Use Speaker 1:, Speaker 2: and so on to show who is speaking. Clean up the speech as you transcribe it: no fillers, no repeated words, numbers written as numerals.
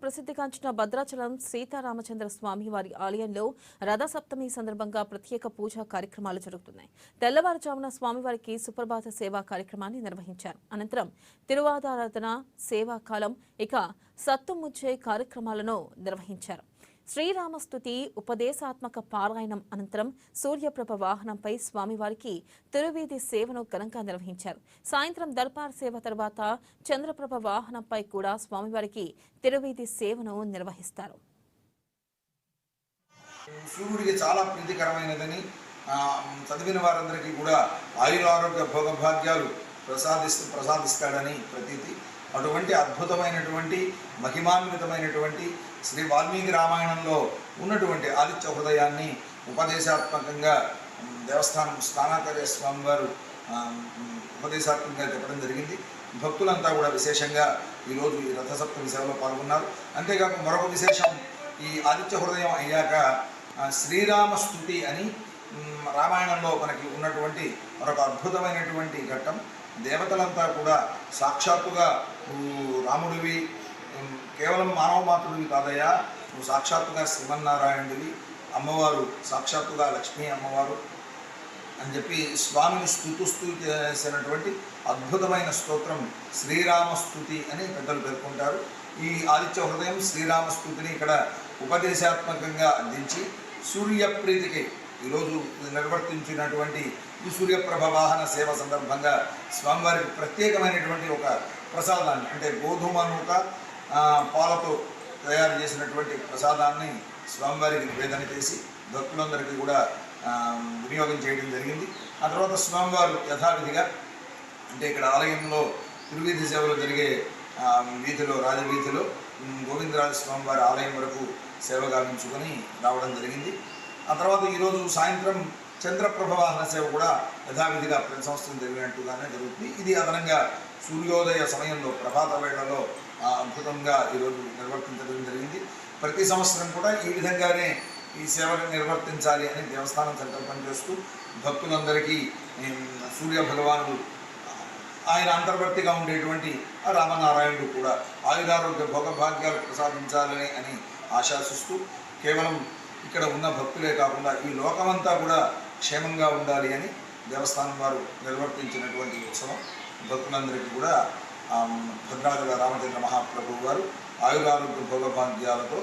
Speaker 1: ప్రసిద్ధిగాంచిన భద్రాచలం సీతారామచంద్ర స్వామి వారి ఆలయంలో రథసప్తమి సందర్భంగా ప్రత్యేక పూజా కార్యక్రమాలు జరుగుతున్నాయి. తెల్లవారుజామున స్వామివారికి సుప్రభాత సేవా కార్యక్రమాన్ని నిర్వహించారు. అనంతరం తిరువారాధన సేవా కాలం ఇక సత్తుముచ్చే కార్యక్రమాలను నిర్వహించారు. శ్రీరామస్తుతి ఉపదేశాత్మక పారాయణం అనంతరం సూర్యప్రభ వాహనంపై స్వామివారికి తిరువీధి సేవను ఘనంగా నిర్వహించారు. సాయంత్రం దర్బార్ సేవ తర్వాత చంద్రప్రభ వాహనంపై కూడా స్వామివారికి తిరువీధి సేవను నిర్వహిస్తారు.
Speaker 2: సూర్యుడికి చాలా ప్రీతికరమైనదని చదివిన వారందరికీ కూడా ఆయురారోగ్య భోగభాగ్యాలు ప్రసాదిస్తాడని ప్రతీతి. అటువంటి అద్భుతమైనటువంటి మహిమాన్వితమైనటువంటి శ్రీ వాల్మీకి రామాయణంలో ఉన్నటువంటి ఆదిత్య హృదయాన్ని ఉపదేశాత్మకంగా దేవస్థానం స్నానాచార్య స్వామి వారు ఉపదేశాత్మకంగా చెప్పడం జరిగింది. భక్తులంతా కూడా విశేషంగా ఈరోజు ఈ రథసప్తమి సేవలో పాల్గొన్నారు. అంతేకాక మరొక విశేషం, ఈ ఆదిత్య హృదయం అయ్యాక శ్రీరామస్తుతి అని రామాయణంలో మనకి ఉన్నటువంటి మరొక అద్భుతమైనటువంటి ఘట్టం. దేవతలంతా కూడా సాక్షాత్తుగా నువ్వు రాముడివి, కేవలం మానవ మాతృడివి కాదయ్యా, నువ్వు సాక్షాత్తుగా శ్రీమన్నారాయణుడివి, అమ్మవారు సాక్షాత్తుగా లక్ష్మీ అమ్మవారు అని చెప్పి స్వామిని స్తుతిస్తూ చేసినటువంటి అద్భుతమైన స్తోత్రం శ్రీరామస్తుతి అని పెద్దలు పేర్కొంటారు. ఈ ఆదిత్య హృదయం శ్రీరామస్తుతిని ఇక్కడ ఉపదేశాత్మకంగా అందించి సూర్యప్రీతికి ఈరోజు నిర్వర్తించినటువంటి ఈ సూర్యప్రభ వాహన సేవ సందర్భంగా స్వామివారికి ప్రత్యేకమైనటువంటి ఒక ప్రసాదాన్ని, అంటే గోధుమ నూక పాలతో తయారు చేసినటువంటి ప్రసాదాన్ని స్వామివారికి నివేదన చేసి భక్తులందరికీ కూడా వినియోగం చేయడం జరిగింది. ఆ తర్వాత స్వామివారు యథావిధిగా, అంటే ఇక్కడ ఆలయంలో తిరువీధి సేవలు జరిగే వీధిలో, రాజవీధిలో గోవిందరాజ స్వామివారి ఆలయం వరకు సేవ గావించుకొని రావడం జరిగింది. ఆ తర్వాత ఈరోజు సాయంత్రం చంద్రప్రభ వాహన సేవ కూడా యథావిధిగా ప్రతి సంవత్సరం జరిగినట్టుగానే జరుగుతుంది. ఇది అదనంగా సూర్యోదయ సమయంలో ప్రభాత వేళలో అద్భుతంగా ఈరోజు నిర్వర్తించడం జరిగింది. ప్రతి సంవత్సరం కూడా ఈ విధంగానే ఈ సేవను నిర్వర్తించాలి అని దేవస్థానం సంకల్పం చేస్తూ భక్తులందరికీ సూర్య భగవానుడు, ఆయన అంతర్వర్తిగా ఉండేటువంటి రామనారాయణుడు కూడా ఆయురారోగ్య భోగభాగ్యాలు ప్రసాదించాలని అని ఆశాసిస్తూ, కేవలం ఇక్కడ ఉన్న భక్తులే కాకుండా ఈ లోకమంతా కూడా క్షేమంగా ఉండాలి అని దేవస్థానం వారు నిర్వర్తించినటువంటి ఉత్సవం. భక్తులందరికీ కూడా భద్రాచల రామచంద్ర మహాప్రభువు వారు ఆయురారోగ్య భోగభాగ్యాలతో